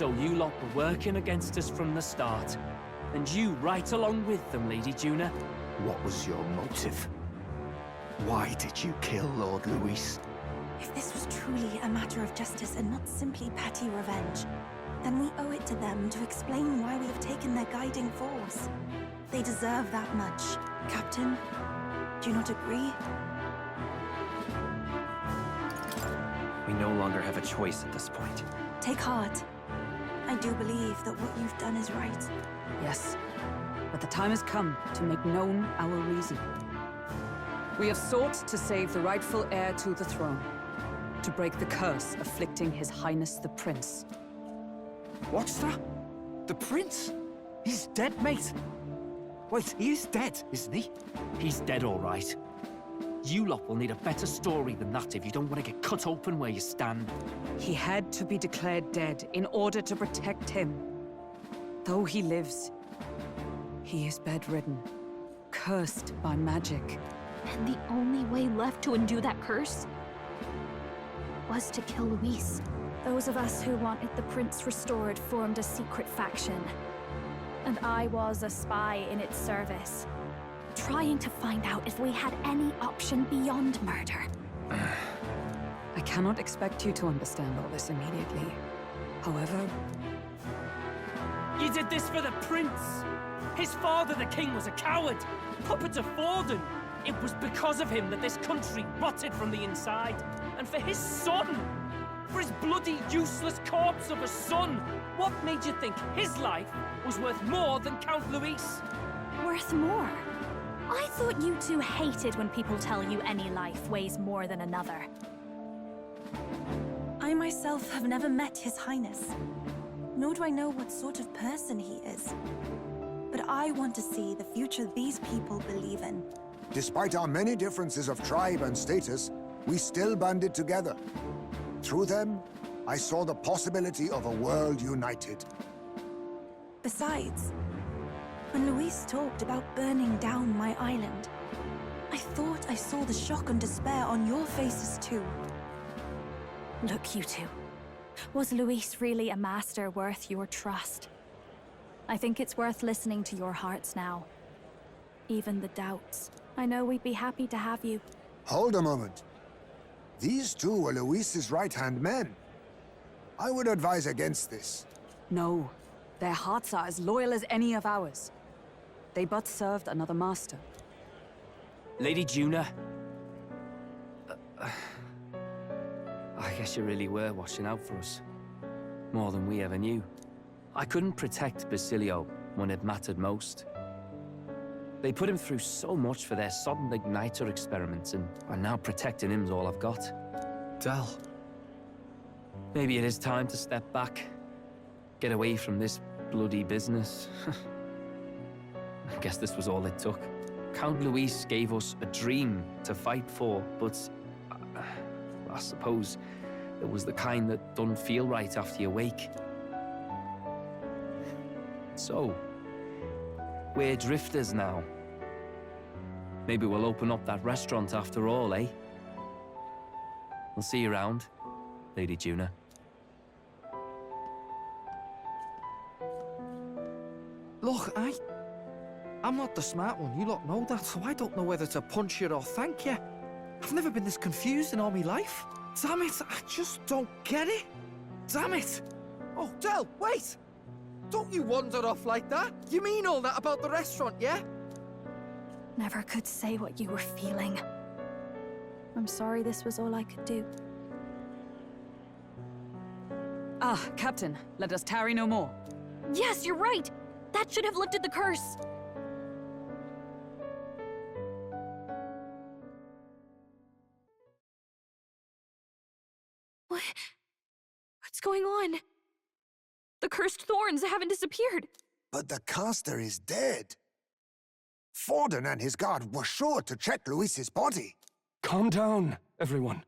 So you lot were working against us from the start. And you right along with them, Lady Juna. What was your motive? Why did you kill Lord Luis? If this was truly a matter of justice and not simply petty revenge, then we owe it to them to explain why we have taken their guiding force. They deserve that much. Captain, do you not agree? We no longer have a choice at this point. Take heart. I do believe that what you've done is right. Yes, but the time has come to make known our reason. We have sought to save the rightful heir to the throne, to break the curse afflicting His Highness the Prince. What's that? The prince? He's dead, mate. Wait, he is dead, isn't he? He's dead, all right. You lot will need a better story than that if you don't want to get cut open where you stand. He had to be declared dead in order to protect him. Though he lives, he is bedridden, cursed by magic. And the only way left to undo that curse was to kill Luis. Those of us who wanted the prince restored formed a secret faction. And I was a spy in its service, trying to find out if we had any option beyond murder. I cannot expect you to understand all this immediately. However... You did this for the prince! His father, the king, was a coward! Puppet of Forden! It was because of him that this country rotted from the inside. And for his son! For his bloody, useless corpse of a son! What made you think his life was worth more than Count Luis? Worth more? I thought you two hated when people tell you any life weighs more than another. I myself have never met His Highness, nor do I know what sort of person he is. But I want to see the future these people believe in. Despite our many differences of tribe and status, we still banded together. Through them, I saw the possibility of a world united. Besides, when Luis talked about burning down my island, I thought I saw the shock and despair on your faces too. Look, you two. Was Luis really a master worth your trust? I think it's worth listening to your hearts now. Even the doubts. I know we'd be happy to have you. Hold a moment. These two were Luis's right-hand men. I would advise against this. No, their hearts are as loyal as any of ours. They but served another master. Lady Juna. I guess you really were watching out for us. More than we ever knew. I couldn't protect Basilio when it mattered most. They put him through so much for their sudden igniter experiments, and now protecting him's all I've got. Del. Maybe it is time to step back. Get away from this bloody business. I guess this was all it took. Count Luis gave us a dream to fight for, but I suppose it was the kind that doesn't feel right after you wake. So, we're drifters now. Maybe we'll open up that restaurant after all, eh? I'll see you around, Lady Juna. Look, I'm not the smart one, you lot know that, so I don't know whether to punch you or thank you. I've never been this confused in all my life. Damn it, I just don't get it. Damn it! Oh, Del, wait! Don't you wander off like that? You mean all that about the restaurant, yeah? Never could say what you were feeling. I'm sorry this was all I could do. Ah, Captain, let us tarry no more. Yes, you're right! That should have lifted the curse! What's going on? The cursed thorns haven't disappeared. But the caster is dead. Forden and his guard were sure to check Luis's body. Calm down, everyone.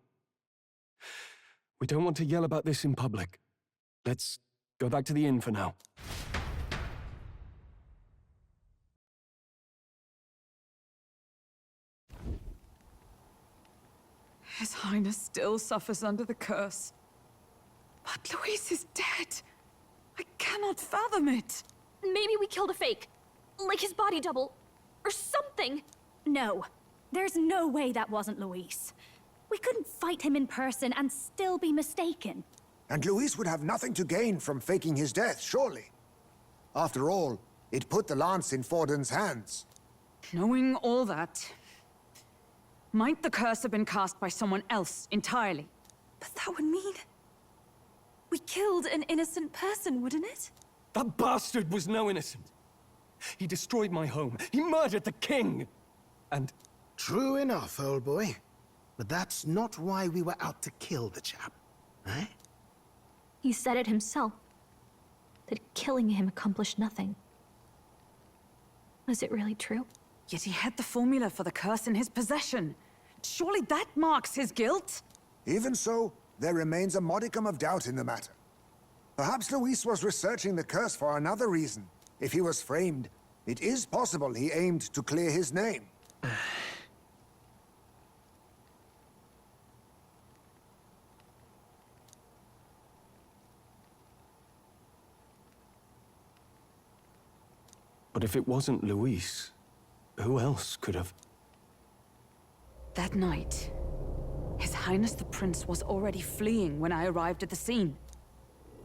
We don't want to yell about this in public. Let's go back to the inn for now. His Highness still suffers under the curse. But Luis is dead. I cannot fathom it. Maybe we killed a fake. Like his body double. Or something. No. There's no way that wasn't Luis. We couldn't fight him in person and still be mistaken. And Luis would have nothing to gain from faking his death, surely. After all, it put the lance in Forden's hands. Knowing all that, might the curse have been cast by someone else entirely? But that would mean... we killed an innocent person, wouldn't it? That bastard was no innocent. He destroyed my home. He murdered the king. And True enough, old boy. But that's not why we were out to kill the chap, eh? He said it himself. That killing him accomplished nothing. Was it really true? yet he had the formula for the curse in his possession. Surely that marks his guilt? Even so, there remains a modicum of doubt in the matter. Perhaps Luis was researching the curse for another reason. If he was framed, it is possible he aimed to clear his name. But if it wasn't Luis, who else could have? That night, His Highness the Prince was already fleeing when I arrived at the scene.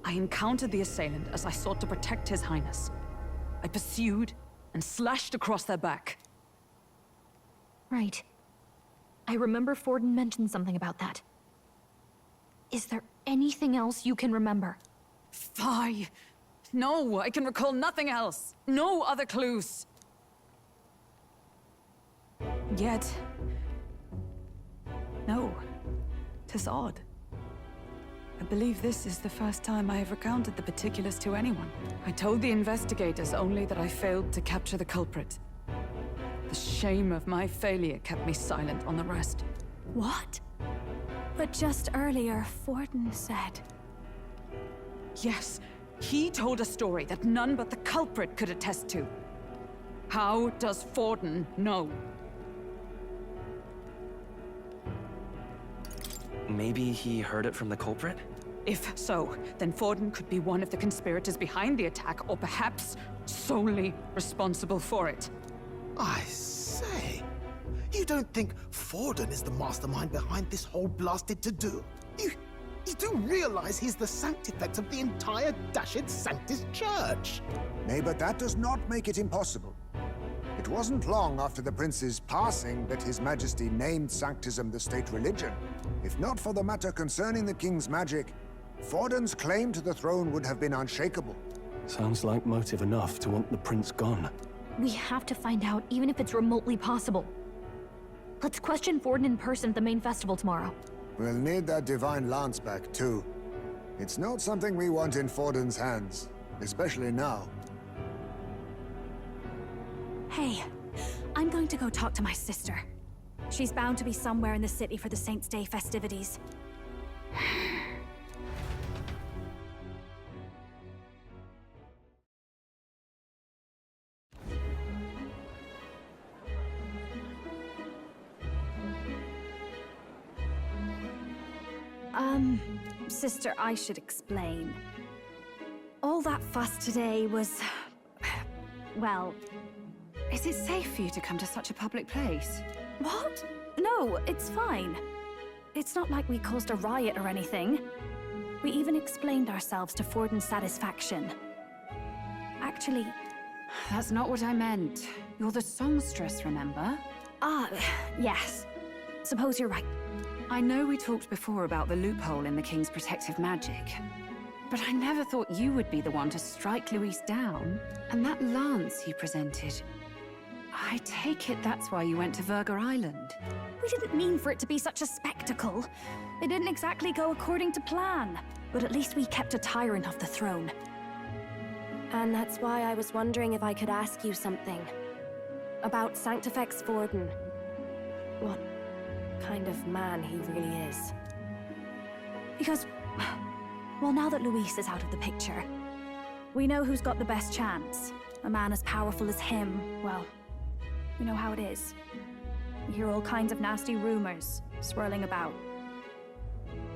I encountered the assailant as I sought to protect His Highness. I pursued and slashed across their back. Right. I remember Forden mentioned something about that. Is there anything else you can remember? Fie! No, I can recall nothing else. No other clues. Yet... no. 'Tis odd. I believe this is the first time I have recounted the particulars to anyone. I told the investigators only that I failed to capture the culprit. The shame of my failure kept me silent on the rest. What? But just earlier, Forden said... Yes, he told a story that none but the culprit could attest to. How does Forden know? Maybe he heard it from the culprit? If so, then Forden could be one of the conspirators behind the attack, or perhaps solely responsible for it. I say, you don't think Forden is the mastermind behind this whole blasted to-do? You do realize he's the sanctifex of the entire dashed Sanctus Church? Nay, but that does not make it impossible. It wasn't long after the prince's passing that His Majesty named Sanctism the state religion. If not for the matter concerning the king's magic, Forden's claim to the throne would have been unshakable. Sounds like motive enough to want the prince gone. We have to find out, even if it's remotely possible. Let's question Forden in person at the main festival tomorrow. We'll need that divine lance back, too. It's not something we want in Forden's hands, especially now. Hey, I'm going to go talk to my sister. She's bound to be somewhere in the city for the Saints' Day festivities. Sister, I should explain. All that fuss today was... well... Is it safe for you to come to such a public place? What? No, it's fine. It's not like we caused a riot or anything. We even explained ourselves to Forden's satisfaction. Actually... That's not what I meant. You're the songstress, remember? Yes. Suppose you're right. I know we talked before about the loophole in the King's protective magic, but I never thought you would be the one to strike Luis down. And that lance you presented, I take it that's why you went to Verger Island. We didn't mean for it to be such a spectacle. It didn't exactly go according to plan. But at least we kept a tyrant off the throne. And that's why I was wondering if I could ask you something. About Sanctifex Forden. What kind of man he really is. Because, well, now that Luis is out of the picture, we know who's got the best chance. A man as powerful as him, well, you know how it is. You hear all kinds of nasty rumors swirling about.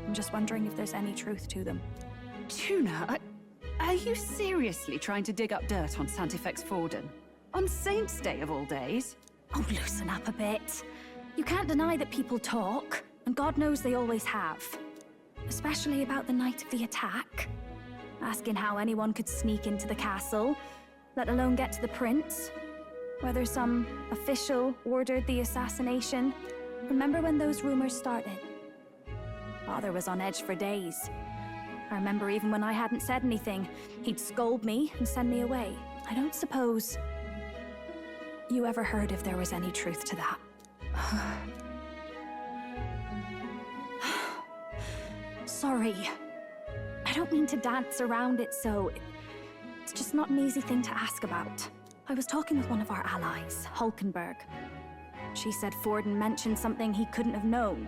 I'm just wondering if there's any truth to them. Tuna, Are you seriously trying to dig up dirt on Santifex Forden? On Saint's Day of all days? Oh, loosen up a bit. You can't deny that people talk, and God knows they always have. Especially about the night of the attack. Asking how anyone could sneak into the castle, let alone get to the prince. Whether some official ordered the assassination. Remember when those rumors started? Father was on edge for days. I remember even when I hadn't said anything, he'd scold me and send me away. I don't suppose you ever heard if there was any truth to that. Sorry. I don't mean to dance around it so... It's just not an easy thing to ask about. I was talking with one of our allies, Hulkenberg. She said Forden mentioned something he couldn't have known,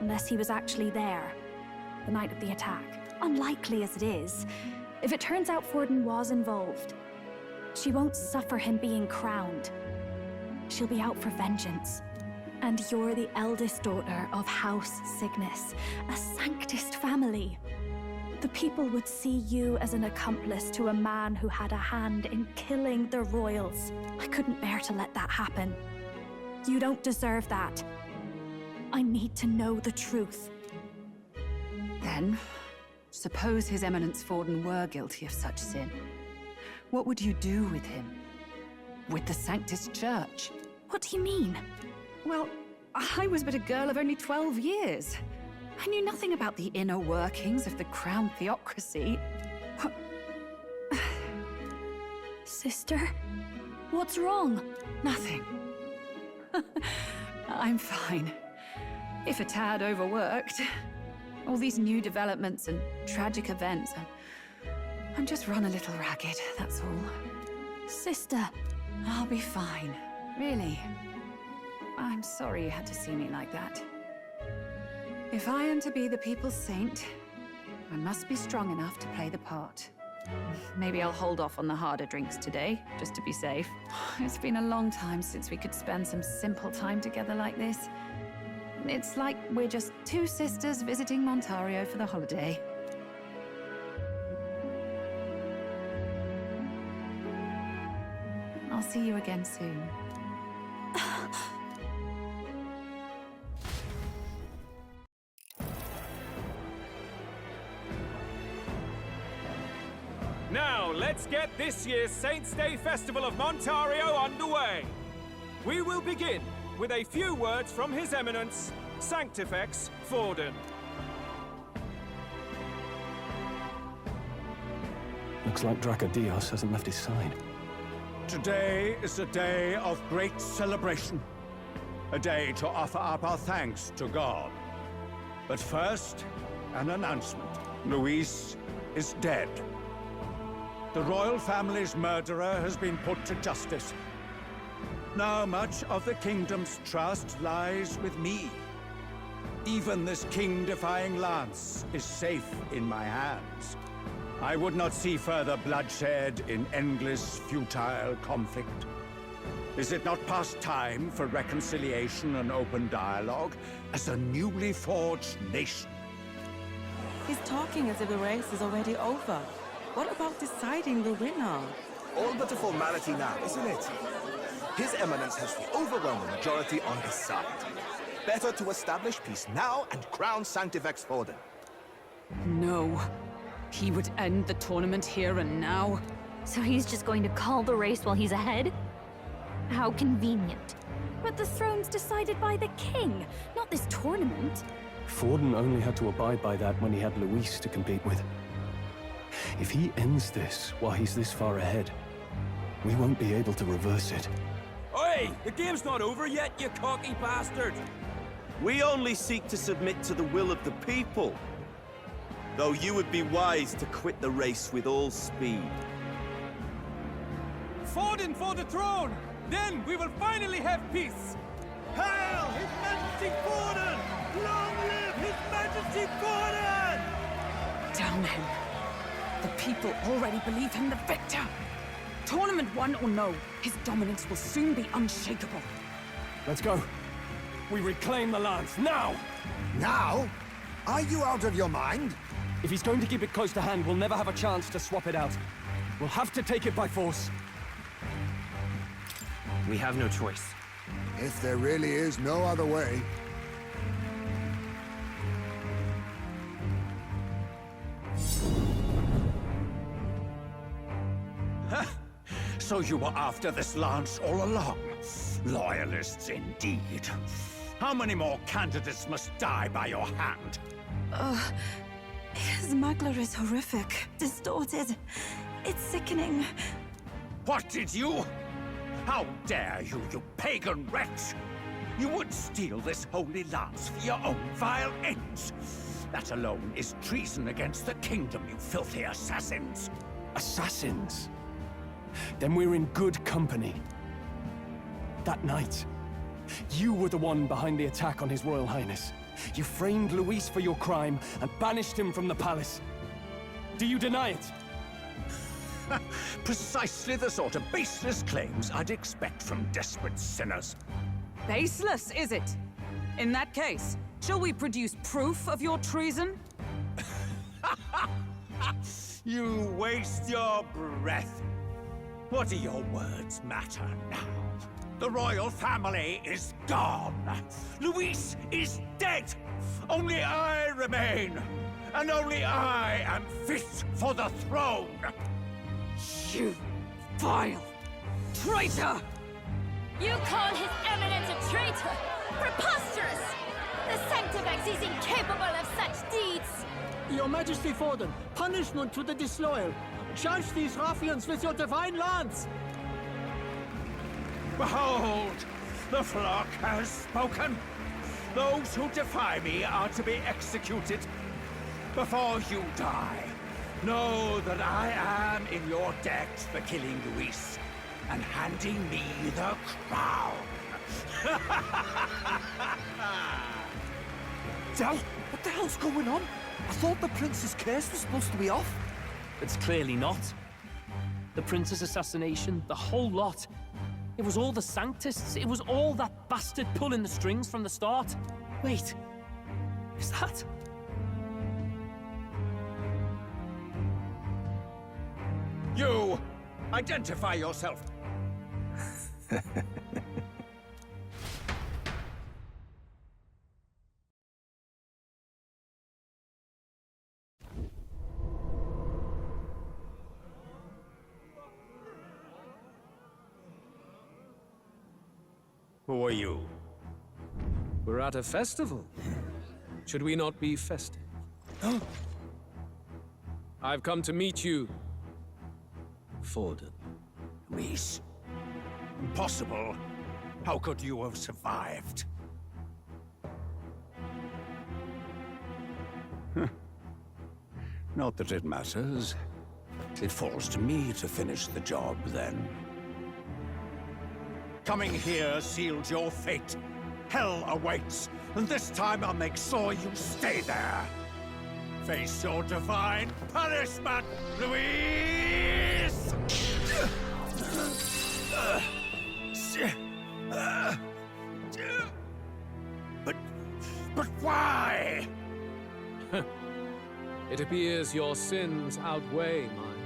unless he was actually there, the night of the attack. Unlikely as it is, if it turns out Forden was involved, she won't suffer him being crowned. She'll be out for vengeance. And you're the eldest daughter of House Cygnus, a Sanctist family. The people would see you as an accomplice to a man who had a hand in killing the royals. I couldn't bear to let that happen. You don't deserve that. I need to know the truth. Then, suppose His Eminence Forden were guilty of such sin. What would you do with him? With the Sanctist Church? What do you mean? Well, I was but a girl of only 12 years. I knew nothing about the inner workings of the crown theocracy. Sister? What's wrong? Nothing. I'm fine. If a tad overworked. All these new developments and tragic events. I'm just run a little ragged, that's all. Sister. I'll be fine. Really. I'm sorry you had to see me like that. If I am to be the people's saint, I must be strong enough to play the part. Maybe I'll hold off on the harder drinks today, just to be safe. It's been a long time since we could spend some simple time together like this. It's like we're just two sisters visiting Montario for the holiday. I'll see you again soon. Now, let's get this year's Saints' Day Festival of Montario underway. We will begin with a few words from His Eminence, Sanctifex Forden. Looks like Dracodios hasn't left his side. Today is a day of great celebration. A day to offer up our thanks to God. But first, an announcement. Luis is dead. The royal family's murderer has been put to justice. Now much of the kingdom's trust lies with me. Even this king-defying lance is safe in my hands. I would not see further bloodshed in endless, futile conflict. Is it not past time for reconciliation and open dialogue as a newly forged nation? He's talking as if the race is already over. What about deciding the winner? All but a formality now, isn't it? His Eminence has the overwhelming majority on his side. Better to establish peace now and crown Sanctifex Forden. No. He would end the tournament here and now. So he's just going to call the race while he's ahead? How convenient. But the throne's decided by the king, not this tournament. Forden only had to abide by that when he had Luis to compete with. If he ends this while he's this far ahead, we won't be able to reverse it. Oi! The game's not over yet, you cocky bastard! We only seek to submit to the will of the people. Though you would be wise to quit the race with all speed. Forden for the throne! Then we will finally have peace! Hail His Majesty Forden! Long live His Majesty Forden! Damn him. The people already believe him the victor. Tournament won or no, his dominance will soon be unshakable. Let's go. We reclaim the lance, now! Now? Are you out of your mind? If he's going to keep it close to hand, we'll never have a chance to swap it out. We'll have to take it by force. We have no choice. If there really is no other way. So you were after this lance all along? Loyalists indeed. How many more candidates must die by your hand? His magler is horrific, distorted. It's sickening. What did you? How dare you, you pagan wretch! You would steal this holy lance for your own vile ends. That alone is treason against the kingdom, you filthy assassins. Assassins? Then we're in good company. That night, you were the one behind the attack on His Royal Highness. You framed Luis for your crime and banished him from the palace. Do you deny it? Precisely the sort of baseless claims I'd expect from desperate sinners. Baseless, is it? In that case, shall we produce proof of your treason? You waste your breath. What do your words matter now? The royal family is gone. Luis is dead. Only I remain. And only I am fit for the throne. You vile traitor! You call His Eminence a traitor? Preposterous! The Sanctifex is incapable of such deeds! Your Majesty Forden, punishment to the disloyal. Charge these ruffians with your divine lance! Behold, the flock has spoken. Those who defy me are to be executed. Before you die, know that I am in your debt for killing Luis and handing me the crown. Del, what the hell's going on? I thought the prince's curse was supposed to be off. It's clearly not. The prince's assassination, the whole lot. It was all the Sanctists. It was all that bastard pulling the strings from the start. Wait, is that? You! Identify yourself! Who are you? We're at a festival. Should we not be festive? I've come to meet you, Forden. Luis. Impossible. How could you have survived? Not that it matters. It falls to me to finish the job, then. Coming here sealed your fate. Hell awaits, and this time I'll make sure you stay there. Face your divine punishment, Luis! But why? It appears your sins outweigh mine.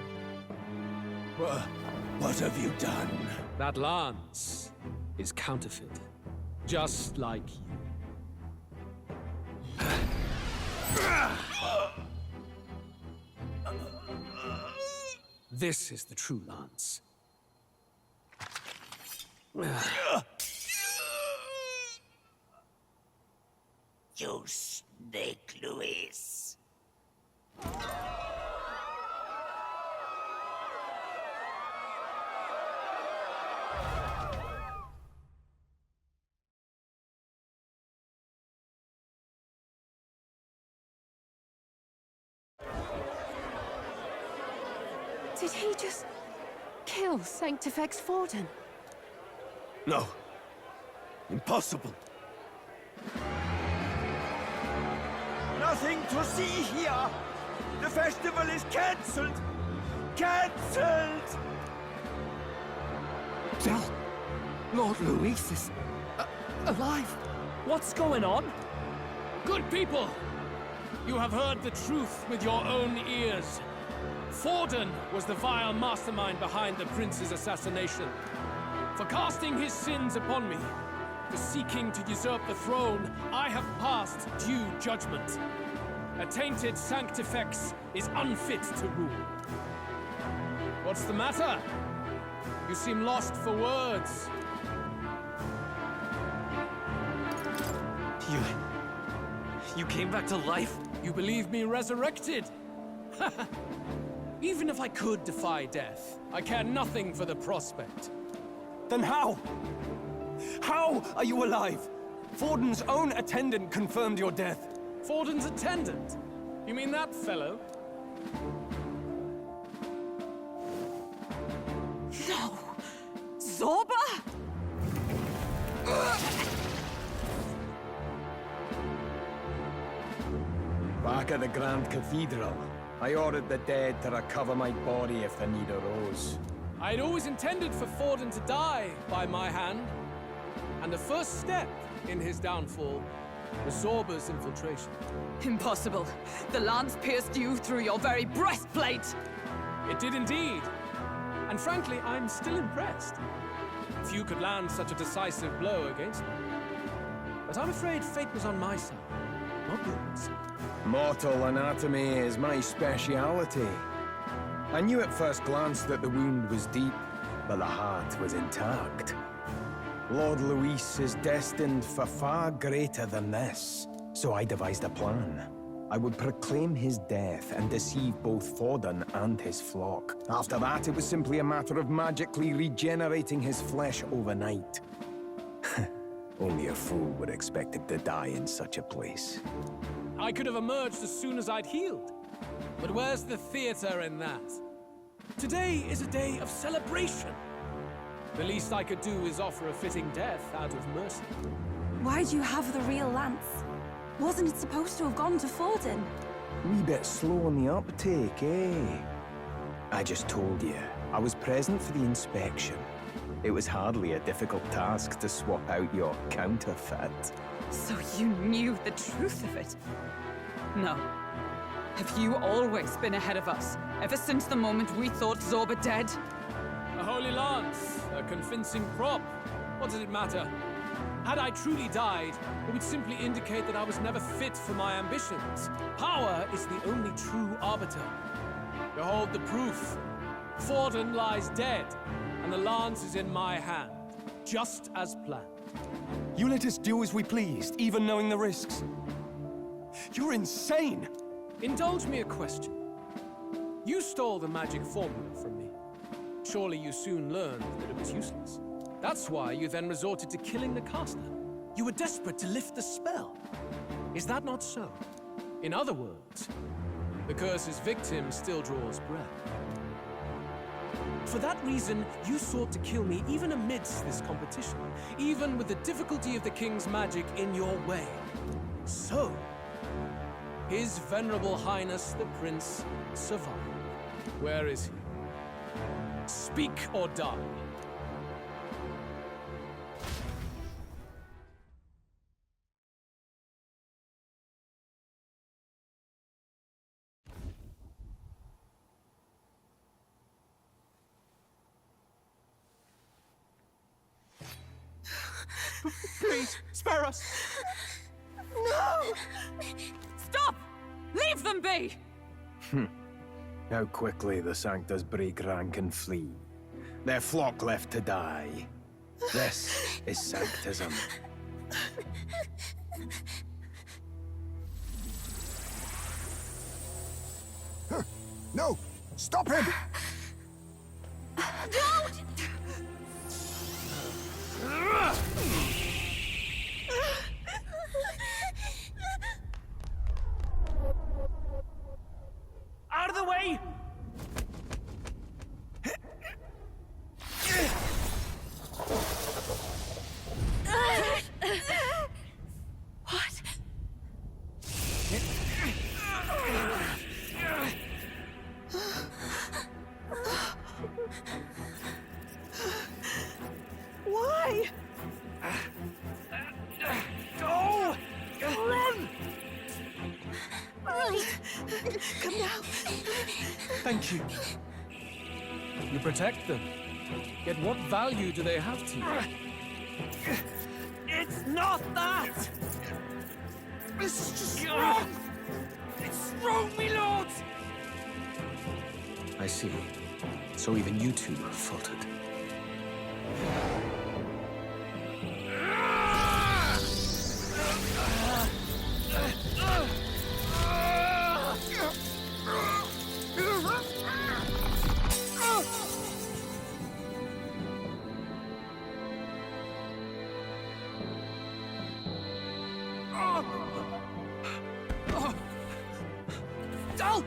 What have you done? That lance is counterfeit, just like you. This is the true lance. You snake, Luis. Did he just kill Sanctifex Forden? No. Impossible. Nothing to see here. The festival is cancelled. Cancelled! Del, Lord Luis is alive. What's going on? Good people! You have heard the truth with your own ears. Forden was the vile mastermind behind the prince's assassination. For casting his sins upon me, for seeking to usurp the throne, I have passed due judgment. A tainted Sanctifex is unfit to rule. What's the matter? You seem lost for words. You came back to life? You believe me resurrected? Even if I could defy death, I care nothing for the prospect. Then how? How are you alive? Forden's own attendant confirmed your death. Forden's attendant? You mean that fellow? No! Zorba? Back at the Grand Cathedral, I ordered the dead to recover my body if the need arose. I'd always intended for Forden to die by my hand. And the first step in his downfall was Zorba's infiltration. Impossible. The lance pierced you through your very breastplate! It did indeed. And frankly, I'm still impressed. Few could land such a decisive blow against me. But I'm afraid fate was on my side, not yours. Mortal anatomy is my speciality. I knew at first glance that the wound was deep, but the heart was intact. Lord Luis is destined for far greater than this, so I devised a plan. I would proclaim his death and deceive both Forden and his flock. After that, it was simply a matter of magically regenerating his flesh overnight. Only a fool would expect him to die in such a place. I could have emerged as soon as I'd healed. But where's the theater in that? Today is a day of celebration. The least I could do is offer a fitting death out of mercy. Why do you have the real lance? Wasn't it supposed to have gone to Forden? Wee bit slow on the uptake, eh? I just told you, I was present for the inspection. It was hardly a difficult task to swap out your counterfeit. So you knew the truth of it? No. Have you always been ahead of us, ever since the moment we thought Zorba dead? A holy lance, a convincing prop. What does it matter? Had I truly died, it would simply indicate that I was never fit for my ambitions. Power is the only true arbiter. Behold the proof. Forden lies dead, and the lance is in my hand, just as planned. You let us do as we pleased, even knowing the risks. You're insane! Indulge me a question. You stole the magic formula from me. Surely you soon learned that it was useless. That's why you then resorted to killing the caster. You were desperate to lift the spell. Is that not so? In other words, the curse's victim still draws breath. For that reason, you sought to kill me even amidst this competition, even with the difficulty of the king's magic in your way. So, His Venerable Highness the Prince survived. Where is he? Speak or die. Please, spare us! No! Stop! Leave them be! How quickly the Sanctas break rank and flee. Their flock left to die. This is Sanctism. No! Stop him! Don't! Out of the way! What? Why? Go! Run! Come now. Thank you. You protect them. Yet what value do they have to you? It's not that! This is just wrong! It's wrong, me lords! I see. So even you two have faltered. Dal!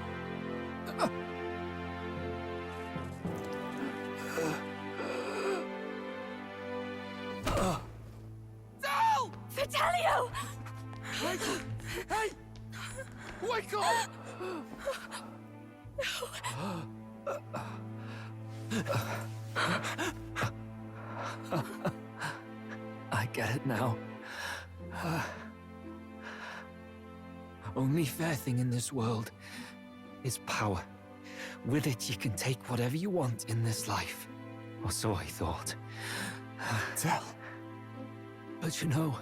Dal! Vitelio! Hey! Hey! Wake up! I get it now. Only fair thing in this world is power. With it, you can take whatever you want in this life. Or so I thought. Tell. But you know,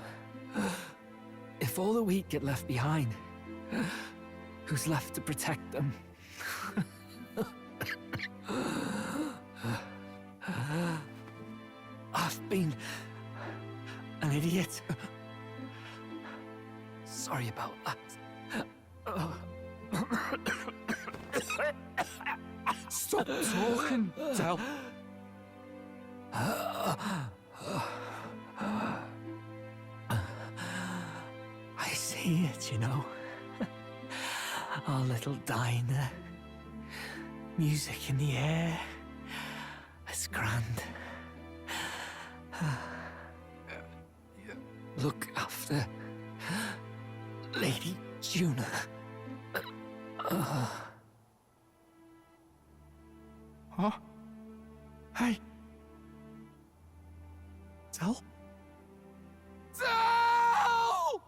if all the weak get left behind, who's left to protect them? I've been an idiot. Sorry about that. Stop talking, Del. I see it, you know. Our little diner. Music in the air. It's grand. Look after Lady Juna. Huh? Hey. Del? Del!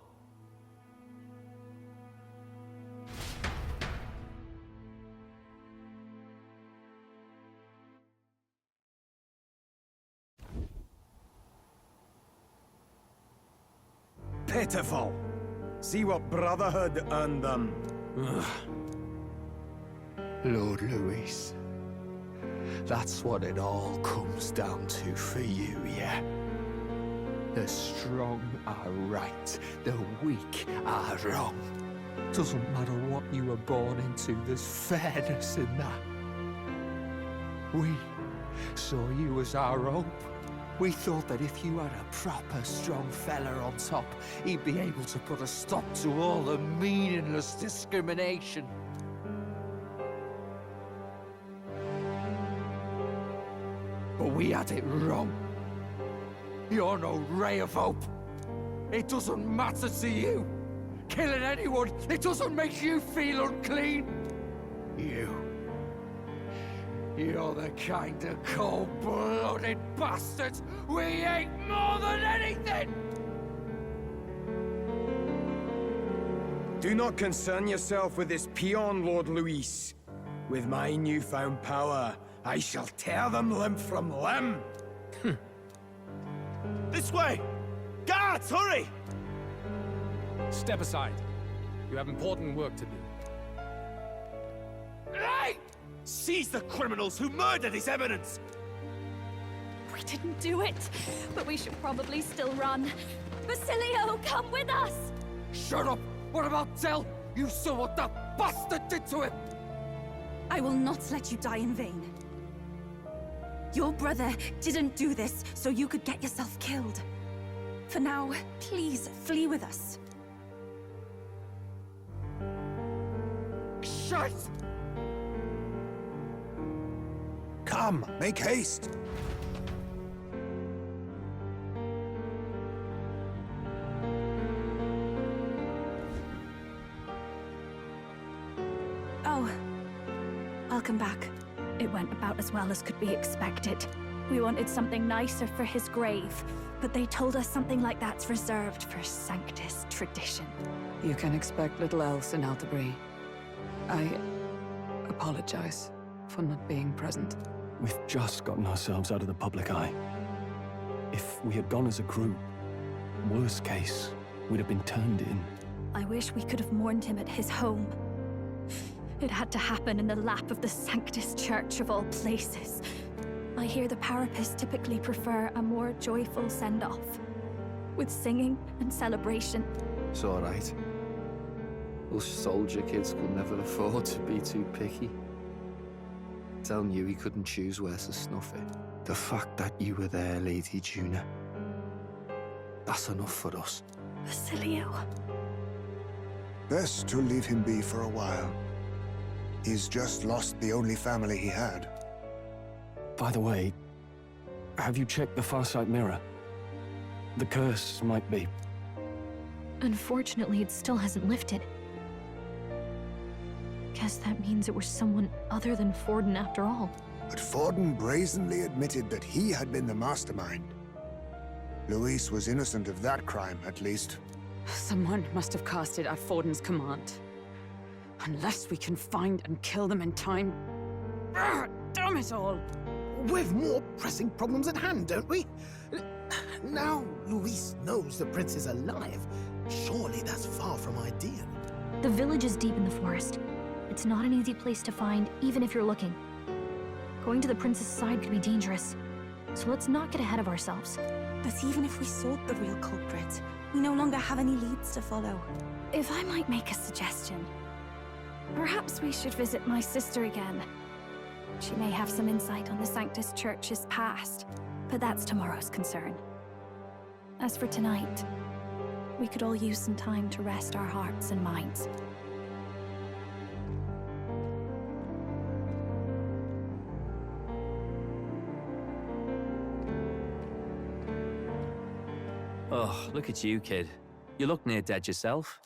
Pitiful! See what Brotherhood earned them. Lord Luis. That's what it all comes down to for you, yeah? The strong are right, the weak are wrong. Doesn't matter what you were born into, there's fairness in that. We saw you as our hope. We thought that if you had a proper strong fella on top, he'd be able to put a stop to all the meaningless discrimination. But we had it wrong. You're no ray of hope. It doesn't matter to you. Killing anyone, it doesn't make you feel unclean. You're the kind of cold-blooded bastards we hate more than anything! Do not concern yourself with this peon, Lord Luis. With my newfound power, I shall tear them limb from limb! This way! Guards, hurry! Step aside. You have important work to do. Hey! Seize the criminals who murdered His Eminence! We didn't do it, but we should probably still run. Basilio, come with us! Shut up! What about Del? You saw what that bastard did to him! I will not let you die in vain. Your brother didn't do this so you could get yourself killed. For now, please flee with us. Shite! Come, make haste. Oh, welcome back. It went about as well as could be expected. We wanted something nicer for his grave, but they told us something like that's reserved for Sanctus tradition. You can expect little else in Altabri. apologize for not being present. We've just gotten ourselves out of the public eye. If we had gone as a group, worst case, we'd have been turned in. I wish we could have mourned him at his home. It had to happen in the lap of the Sanctus Church of all places. I hear the Parapists typically prefer a more joyful send-off, with singing and celebration. It's all right. Us soldier kids could never afford to be too picky. Tell you he couldn't choose where to snuff it. The fact that you were there, Lady Juna, that's enough for us. Basilio. Best to leave him be for a while. He's just lost the only family he had. By the way, have you checked the Farsight mirror? The curse might be... Unfortunately, it still hasn't lifted. Guess that means it was someone other than Forden after all. But Forden brazenly admitted that he had been the mastermind. Luis was innocent of that crime, at least. Someone must have cast it at Forden's command. Unless we can find and kill them in time... Damn it all! We've more pressing problems at hand, don't we? Now Luis knows the prince is alive. Surely that's far from ideal. The village is deep in the forest. It's not an easy place to find, even if you're looking. Going to the prince's side could be dangerous. So let's not get ahead of ourselves. But even if we sought the real culprit, we no longer have any leads to follow. If I might make a suggestion, perhaps we should visit my sister again. She may have some insight on the Sanctus Church's past, but that's tomorrow's concern. As for tonight, we could all use some time to rest our hearts and minds. Oh, look at you, kid. You look near dead yourself.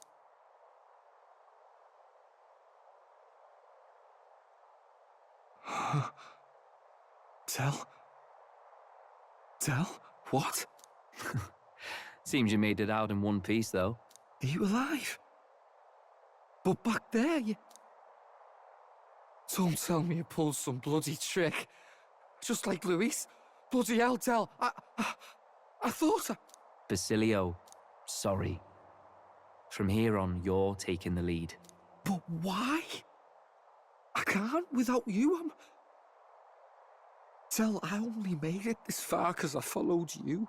Tell? What? Seems you made it out in one piece, though. Are you alive? But back there, you... Don't tell me you pulled some bloody trick. Just like Luis. Bloody hell, Tell. I thought Basilio, sorry. From here on, you're taking the lead. But why? I can't without you. Tell, I only made it this far because I followed you.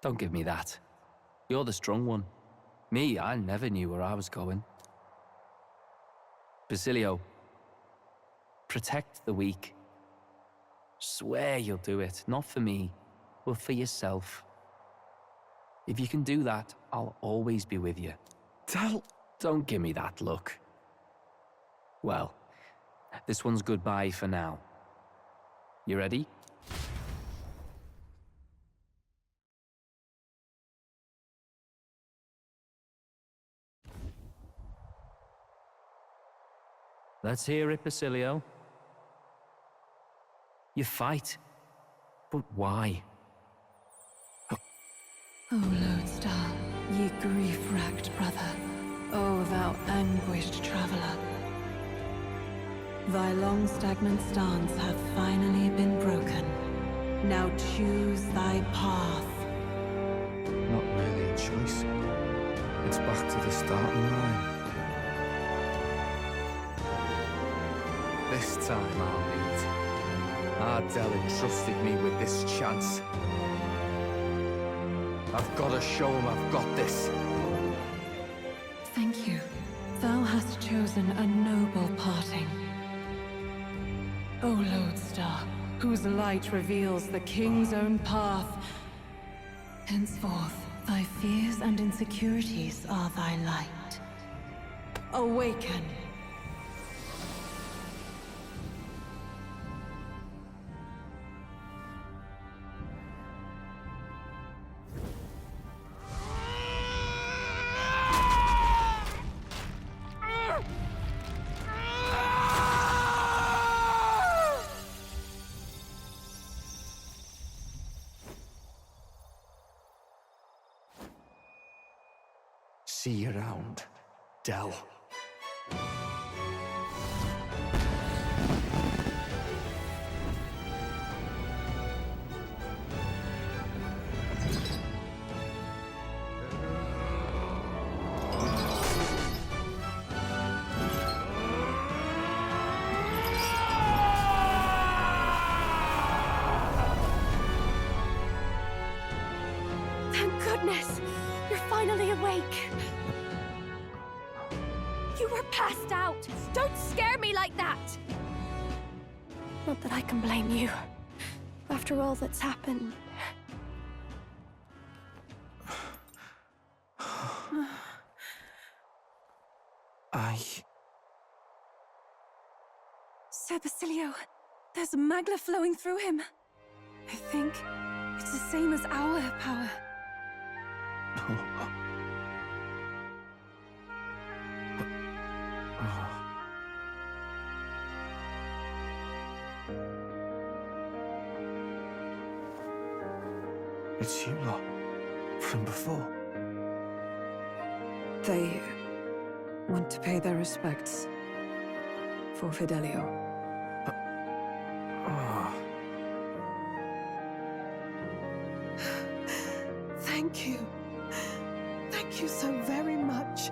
Don't give me that. You're the strong one. Me, I never knew where I was going. Basilio, protect the weak. Swear you'll do it, not for me, but for yourself. If you can do that, I'll always be with you. Tell... Don't give me that look. Well, this one's goodbye for now. You ready? Let's hear it, Basilio. You fight. But why? O Lodestar, ye grief-racked brother, O thou anguished traveler. Thy long stagnant stance hath finally been broken. Now choose thy path. Not really a choice. It's back to the starting line. This time I'll lead. Ardell entrusted me with this chance. I've got to show him I've got this. Thank you. Thou hast chosen a noble parting. O Lodestar, whose light reveals the king's own path. Henceforth, thy fears and insecurities are thy light. Awaken! See you around, Dell. passed out. Don't scare me like that. Not that I can blame you. After all that's happened. Sir Basilio, there's magla flowing through him. I think it's the same as our power. It's you lot. From before. They want to pay their respects for Fidelio. Thank you. Thank you so very much.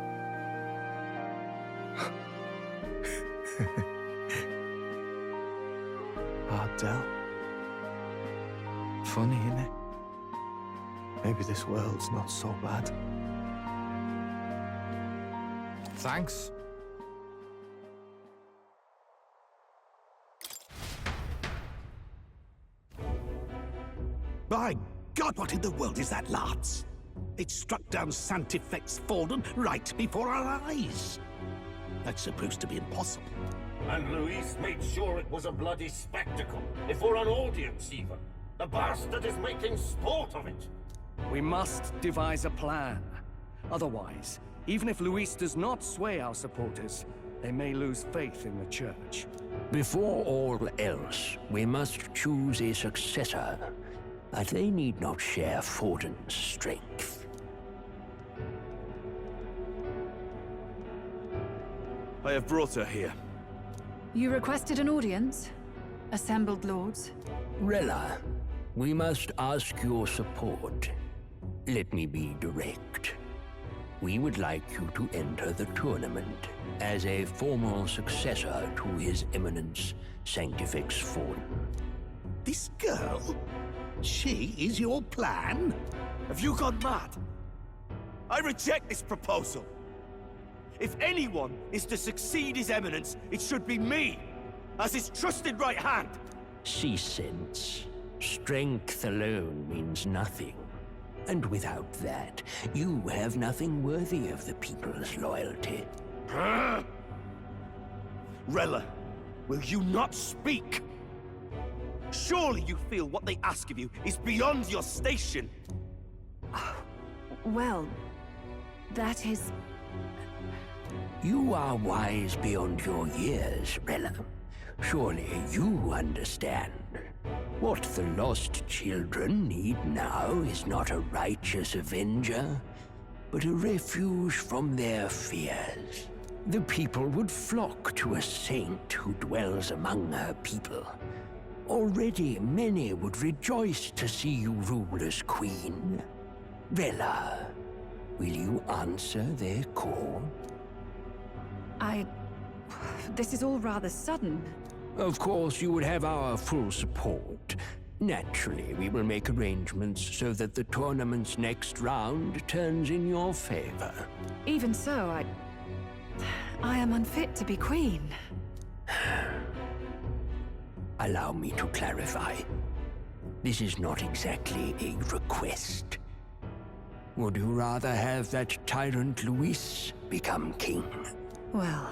Ardell. Funny, innit? Maybe this world's not so bad. Thanks. By God, what in the world is that, lads? It struck down Sanctifex Forden right before our eyes. That's supposed to be impossible. And Luis made sure it was a bloody spectacle, before an audience even. The bastard is making sport of it. We must devise a plan. Otherwise, even if Luis does not sway our supporters, they may lose faith in the church. Before all else, we must choose a successor. But they need not share Forden's strength. I have brought her here. You requested an audience? Assembled lords? Rella, we must ask your support. Let me be direct. We would like you to enter the tournament as a formal successor to His Eminence Sanctifex Forden. This girl? She is your plan? Have you gone mad? I reject this proposal. If anyone is to succeed His Eminence, it should be me, as his trusted right hand. See sense. Strength alone means nothing. And without that, you have nothing worthy of the people's loyalty. Rella, will you not speak? Surely you feel what they ask of you is beyond your station. Well, that is... You are wise beyond your years, Rella. Surely you understand. What the lost children need now is not a righteous avenger, but a refuge from their fears. The people would flock to a saint who dwells among her people. Already many would rejoice to see you rule as queen. Rella, will you answer their call? This is all rather sudden. Of course, you would have our full support. Naturally, we will make arrangements so that the tournament's next round turns in your favor. Even so, I am unfit to be queen. Allow me to clarify. This is not exactly a request. Would you rather have that tyrant Luis become king? Well...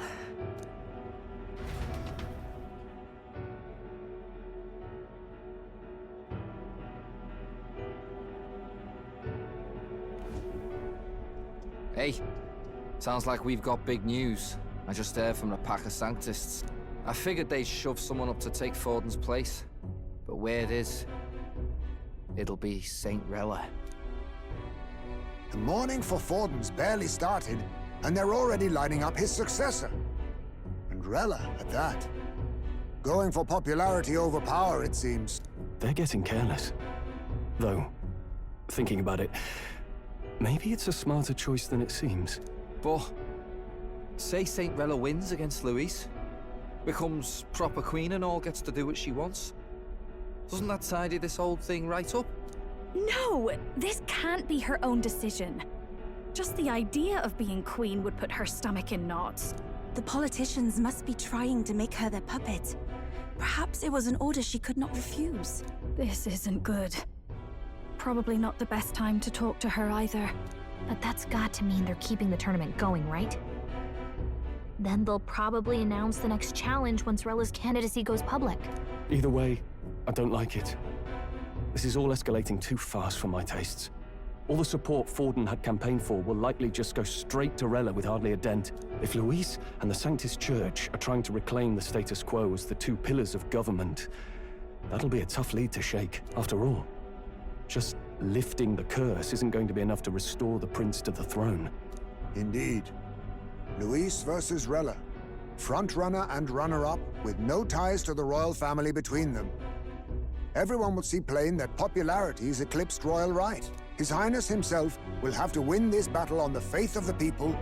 Hey, sounds like we've got big news. I just heard from the pack of Sanctists. I figured they'd shove someone up to take Forden's place. But where it is, it'll be Saint Rella. The mourning for Forden's barely started, and they're already lining up his successor. And Rella, at that. Going for popularity over power, it seems. They're getting careless. Though, thinking about it, maybe it's a smarter choice than it seems. But, say Saint Rella wins against Luis, becomes proper queen and all gets to do what she wants. Doesn't that tidy this whole thing right up? No! This can't be her own decision. Just the idea of being queen would put her stomach in knots. The politicians must be trying to make her their puppet. Perhaps it was an order she could not refuse. This isn't good. Probably not the best time to talk to her either. But that's got to mean they're keeping the tournament going, right? Then they'll probably announce the next challenge once Rella's candidacy goes public. Either way, I don't like it. This is all escalating too fast for my tastes. All the support Forden had campaigned for will likely just go straight to Rella with hardly a dent. If Luis and the Sanctus Church are trying to reclaim the status quo as the two pillars of government, that'll be a tough lead to shake. After all, just lifting the curse isn't going to be enough to restore the prince to the throne. Indeed. Luis versus Rella. Frontrunner and runner-up, with no ties to the royal family between them. Everyone will see plain that popularity has eclipsed royal right. His Highness himself will have to win this battle on the faith of the people,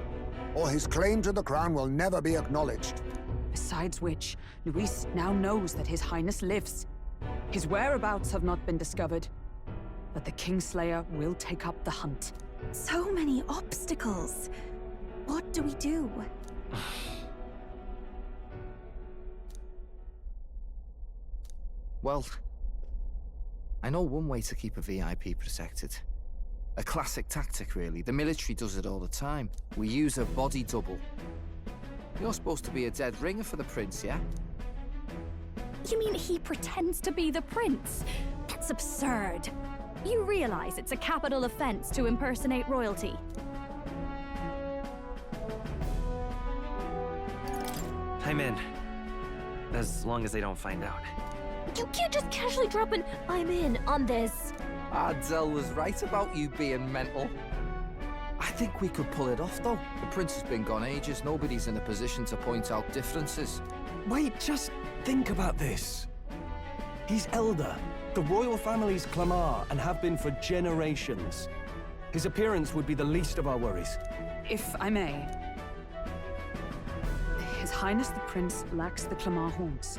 or his claim to the crown will never be acknowledged. Besides which, Luis now knows that His Highness lives. His whereabouts have not been discovered, but the Kingslayer will take up the hunt. So many obstacles. What do we do? Well, I know one way to keep a VIP protected. A classic tactic, really. The military does it all the time. We use a body double. You're supposed to be a dead ringer for the prince, yeah? You mean he pretends to be the prince? That's absurd. You realize it's a capital offense to impersonate royalty. I'm in. As long as they don't find out. You can't just casually drop an "I'm in" on this. Adzel was right about you being mental. I think we could pull it off, though. The prince has been gone ages. Nobody's in a position to point out differences. Wait, just think about this. He's elder, the royal family's Clamar, and have been for generations. His appearance would be the least of our worries. If I may, His Highness the Prince lacks the Clamar horns.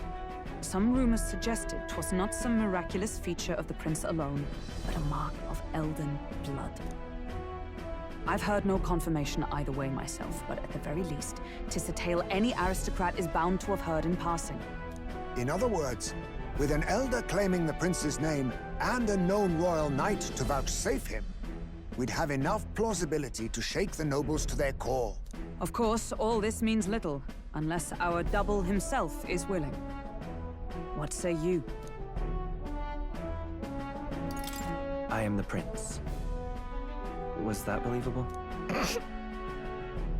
Some rumors suggested 'twas not some miraculous feature of the prince alone, but a mark of Elden blood. I've heard no confirmation either way myself, but at the very least, 'tis a tale any aristocrat is bound to have heard in passing. In other words, with an elder claiming the prince's name and a known royal knight to vouchsafe him, we'd have enough plausibility to shake the nobles to their core. Of course, all this means little, unless our double himself is willing. What say you? I am the prince. Was that believable?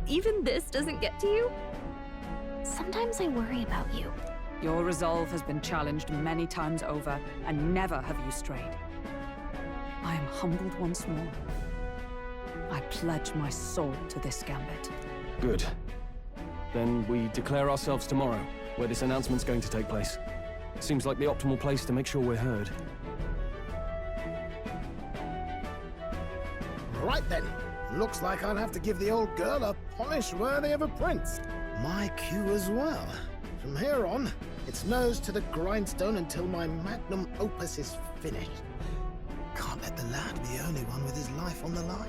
Even this doesn't get to you? Sometimes I worry about you. Your resolve has been challenged many times over, and never have you strayed. I am humbled once more. I pledge my soul to this gambit. Good. Then we declare ourselves tomorrow, where this announcement's going to take place. Seems like the optimal place to make sure we're heard. Right then. Looks like I'll have to give the old girl a polish worthy of a prince. My cue as well. From here on, it's nose to the grindstone until my magnum opus is finished. Can't let the lad be the only one with his life on the line.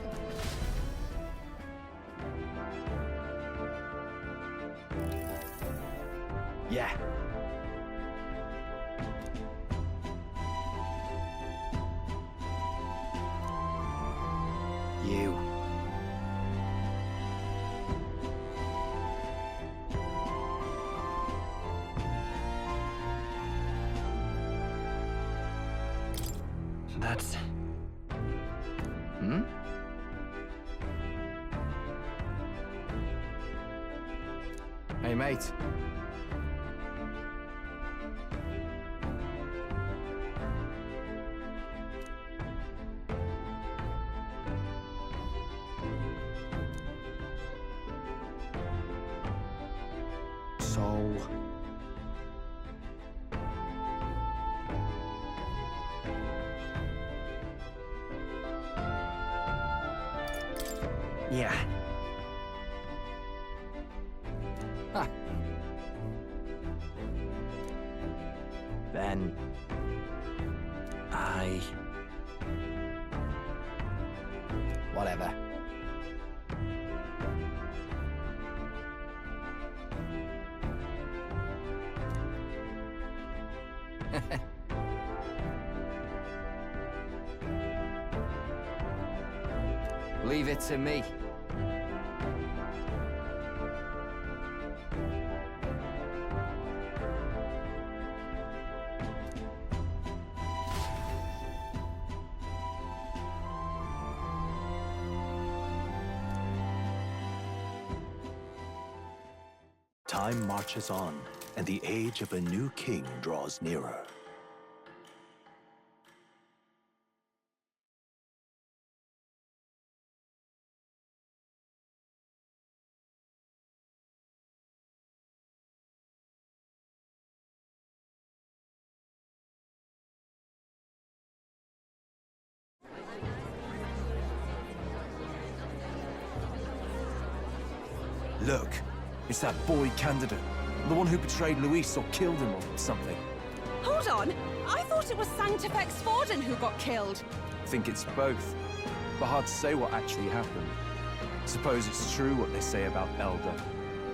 Yeah. You. That's... Hmm? Hey, mate. So... Yeah. Ha. Then... Whatever. Leave it to me. Time marches on, and the age of a new king draws nearer. Look, it's that boy candidate. The one who betrayed Luis or killed him or something. Hold on! I thought it was Sanctifex Forden who got killed! I think it's both. But hard to say what actually happened. Suppose it's true what they say about Elder.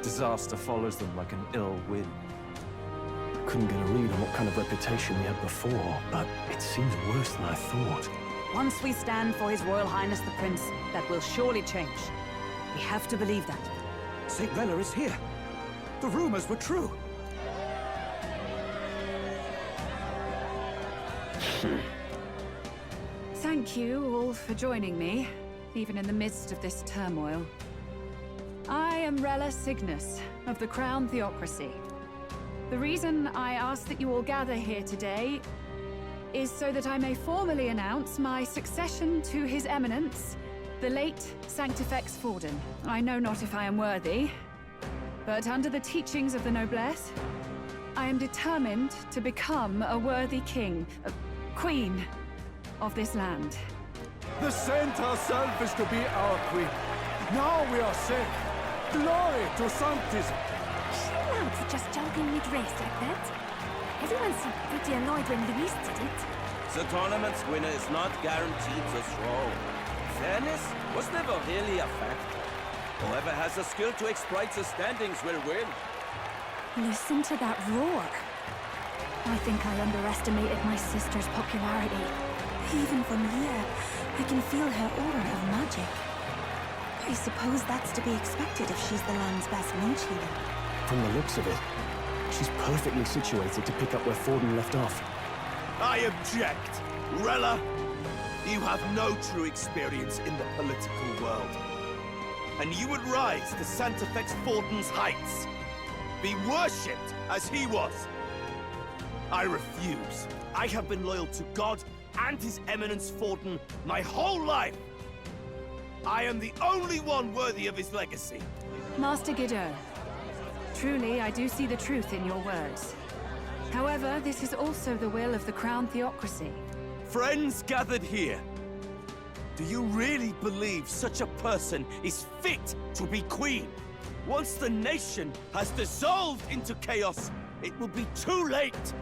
Disaster follows them like an ill wind. Couldn't get a read on what kind of reputation we had before, but it seems worse than I thought. Once we stand for His Royal Highness the Prince, that will surely change. We have to believe that. St. Rella is here. The rumors were true. Thank you all for joining me, even in the midst of this turmoil. I am Rella Cygnus, of the Crown Theocracy. The reason I ask that you all gather here today is so that I may formally announce my succession to His Eminence, the late Sanctifex Forden. I know not if I am worthy, but under the teachings of the noblesse, I am determined to become a worthy king, queen of this land. The saint herself is to be our queen. Now we are safe. Glory to Sanctism. Is she allowed to just jump in mid-race like that? Everyone seemed pretty annoyed when Luis did it. The tournament's winner is not guaranteed the throne. Fairness was never really a fact. Whoever has the skill to exploit the standings will win. Listen to that roar. I think I underestimated my sister's popularity. Even from here, I can feel her aura of magic. I suppose that's to be expected if she's the land's best mage healer. From the looks of it, she's perfectly situated to pick up where Forden left off. I object! Rella, you have no true experience in the political world. And you would rise to Sanctifex Forden's heights. Be worshipped as he was. I refuse. I have been loyal to God and His Eminence Forden my whole life. I am the only one worthy of his legacy. Master Guido, truly I do see the truth in your words. However, this is also the will of the Crown Theocracy. Friends gathered here, do you really believe such a person is fit to be queen? Once the nation has dissolved into chaos, it will be too late.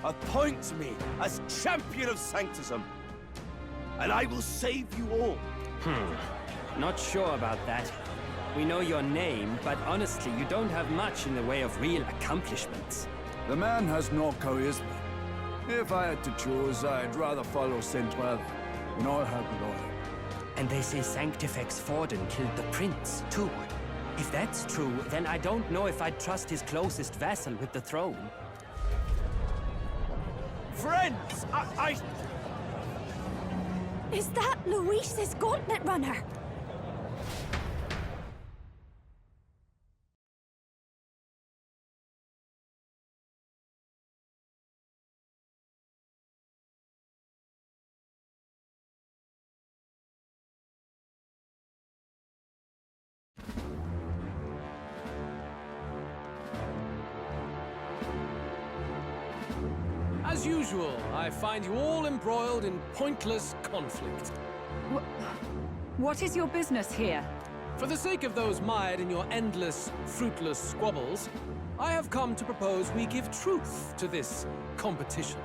Appoint me as champion of Sanctism, and I will save you all. Not sure about that. We know your name, but honestly, you don't have much in the way of real accomplishments. The man has no charisma. If I had to choose, I'd rather follow St. Rella, and all have loyal. And they say Sanctifex Forden killed the prince, too. If that's true, then I don't know if I'd trust his closest vassal with the throne. Friends, Is that Luis's gauntlet runner? As usual, I find you all embroiled in pointless conflict. What is your business here? For the sake of those mired in your endless, fruitless squabbles, I have come to propose we give truth to this competition.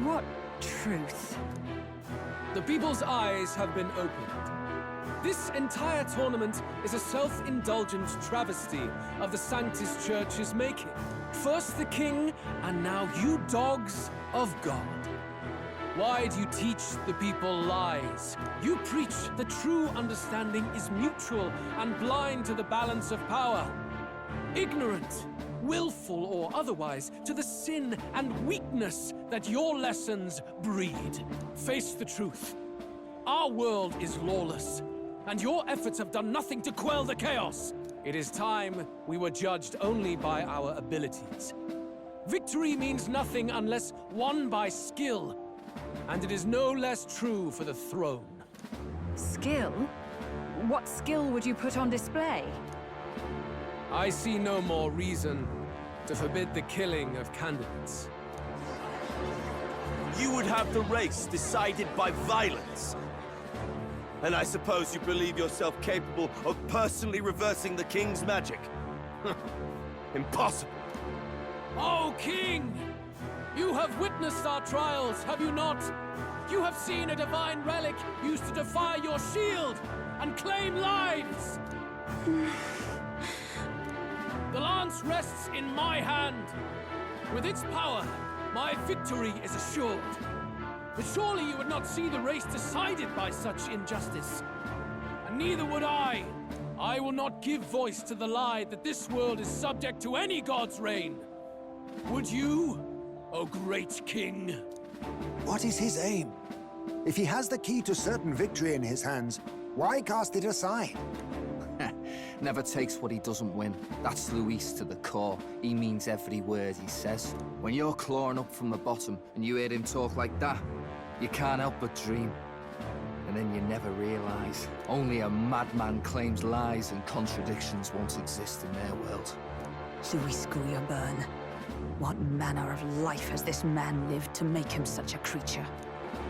What truth? The people's eyes have been opened. This entire tournament is a self-indulgent travesty of the Sanctus Church's making. First the king, and now you dogs of God. Why do you teach the people lies? You preach that true understanding is mutual and blind to the balance of power. Ignorant, willful or otherwise, to the sin and weakness that your lessons breed. Face the truth. Our world is lawless, and your efforts have done nothing to quell the chaos. It is time we were judged only by our abilities. Victory means nothing unless won by skill, and it is no less true for the throne. Skill? What skill would you put on display? I see no more reason to forbid the killing of candidates. You would have the race decided by violence. And I suppose you believe yourself capable of personally reversing the king's magic? Impossible. Oh, King! You have witnessed our trials, have you not? You have seen a divine relic used to defy your shield and claim lives! The lance rests in my hand. With its power, my victory is assured. But surely you would not see the race decided by such injustice. And neither would I. I will not give voice to the lie that this world is subject to any god's reign. Would you, O great king? What is his aim? If he has the key to certain victory in his hands, why cast it aside? Never takes what he doesn't win. That's Luis to the core. He means every word he says. When you're clawing up from the bottom and you hear him talk like that, you can't help but dream. And then you never realize. Only a madman claims lies and contradictions won't exist in their world. Luis Guyaburn. What manner of life has this man lived to make him such a creature?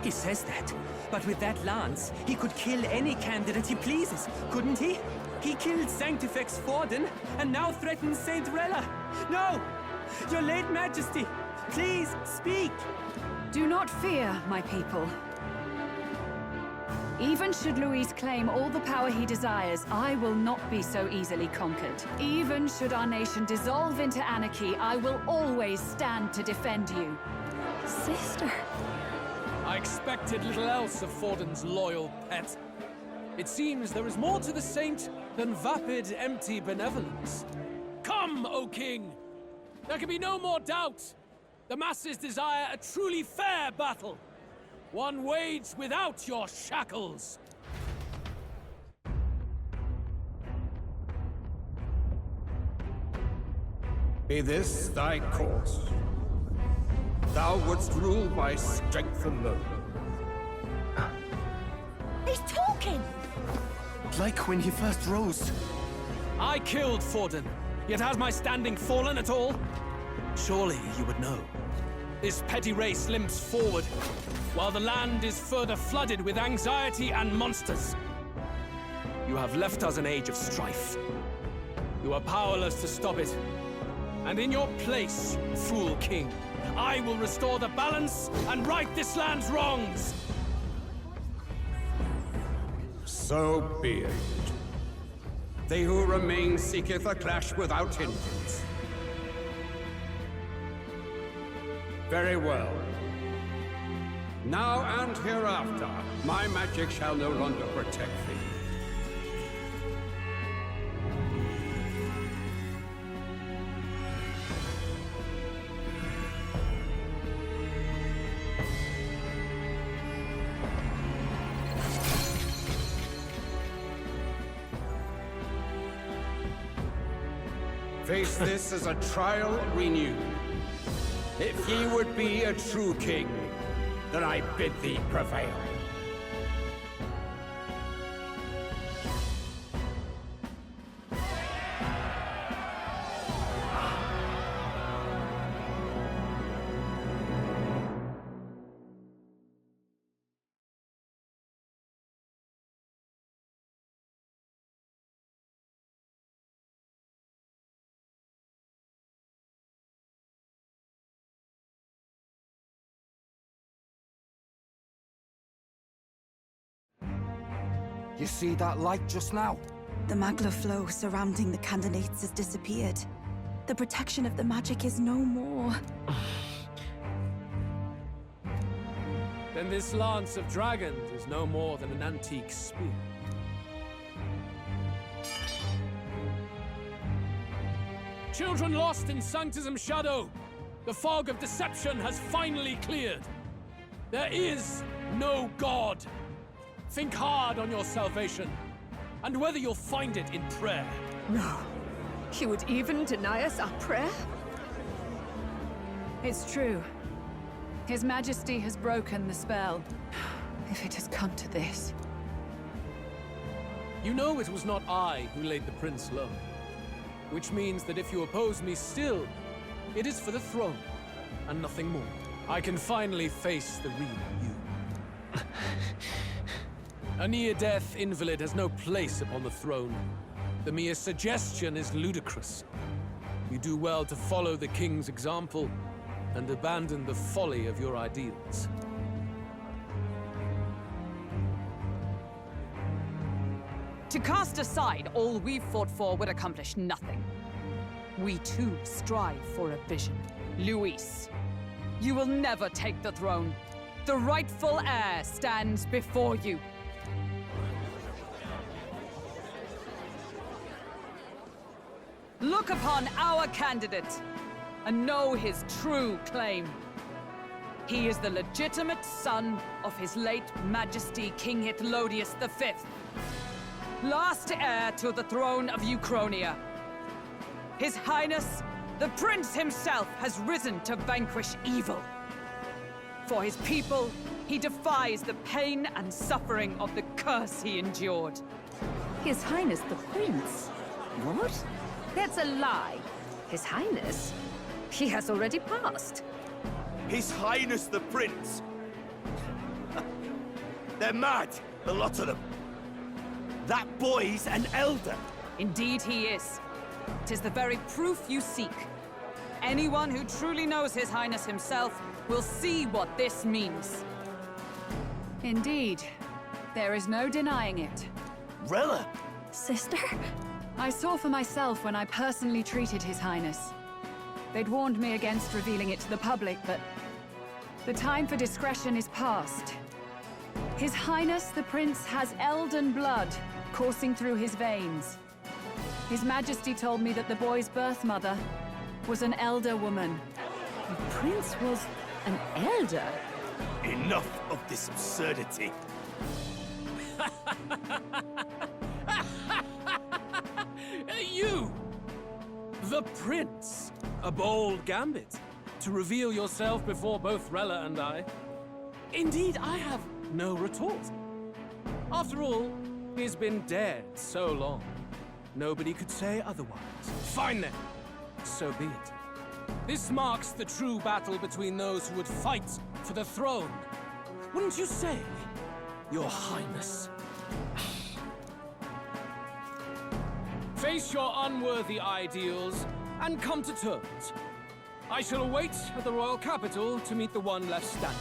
He says that, but with that lance, he could kill any candidate he pleases, couldn't he? He killed Sanctifex Forden, and now threatens Saint Rella. No! Your late Majesty, please, speak! Do not fear, my people. Even should Luis claim all the power he desires, I will not be so easily conquered. Even should our nation dissolve into anarchy, I will always stand to defend you. Sister. I expected little else of Forden's loyal pet. It seems there is more to the saint than vapid, empty benevolence. Come, O king! There can be no more doubt. The masses desire a truly fair battle. One waged without your shackles. Be this thy course. Thou wouldst rule by strength alone. He's talking! Like when he first rose. I killed Forden, yet has my standing fallen at all? Surely you would know. This petty race limps forward, while the land is further flooded with anxiety and monsters. You have left us an age of strife. You are powerless to stop it. And in your place, fool king, I will restore the balance and right this land's wrongs! So be it. They who remain seeketh a clash without hindrance. Very well. Now and hereafter, my magic shall no longer protect thee. Face this as a trial renewed. If ye would be a true king, then I bid thee prevail. You see that light just now? The magla flow surrounding the candidates has disappeared. The protection of the magic is no more. Then this lance of dragons is no more than an antique spear. Children lost in Sanctism's shadow, the fog of deception has finally cleared. There is no God. Think hard on your salvation, and whether you'll find it in prayer. No. He would even deny us our prayer? It's true. His Majesty has broken the spell. If it has come to this. You know it was not I who laid the prince low. Which means that if you oppose me still, it is for the throne, and nothing more. I can finally face the real you. A near-death invalid has no place upon the throne. The mere suggestion is ludicrous. You do well to follow the king's example, and abandon the folly of your ideals. To cast aside all we've fought for would accomplish nothing. We too strive for a vision. Luis, you will never take the throne. The rightful heir stands before you. Look upon our candidate and know his true claim. He is the legitimate son of his late Majesty King Hythlodius V, last heir to the throne of Uchronia. His Highness, the Prince himself, has risen to vanquish evil. For his people, he defies the pain and suffering of the curse he endured. His Highness the Prince? What? That's a lie. His Highness? He has already passed. His Highness the Prince! They're mad, the lot of them. That boy's an elder. Indeed he is. 'Tis the very proof you seek. Anyone who truly knows His Highness himself will see what this means. Indeed. There is no denying it. Rella! Sister? I saw for myself when I personally treated His Highness. They'd warned me against revealing it to the public, but the time for discretion is past. His Highness the Prince has elden blood coursing through his veins. His Majesty told me that the boy's birth mother was an elder woman. The Prince was an elder? Enough of this absurdity. You! The Prince! A bold gambit. To reveal yourself before both Rella and I. Indeed, I have no retort. After all, he's been dead so long. Nobody could say otherwise. Fine then. So be it. This marks the true battle between those who would fight for the throne. Wouldn't you say, Your Highness? Face your unworthy ideals and come to terms. I shall await at the royal capital to meet the one left standing.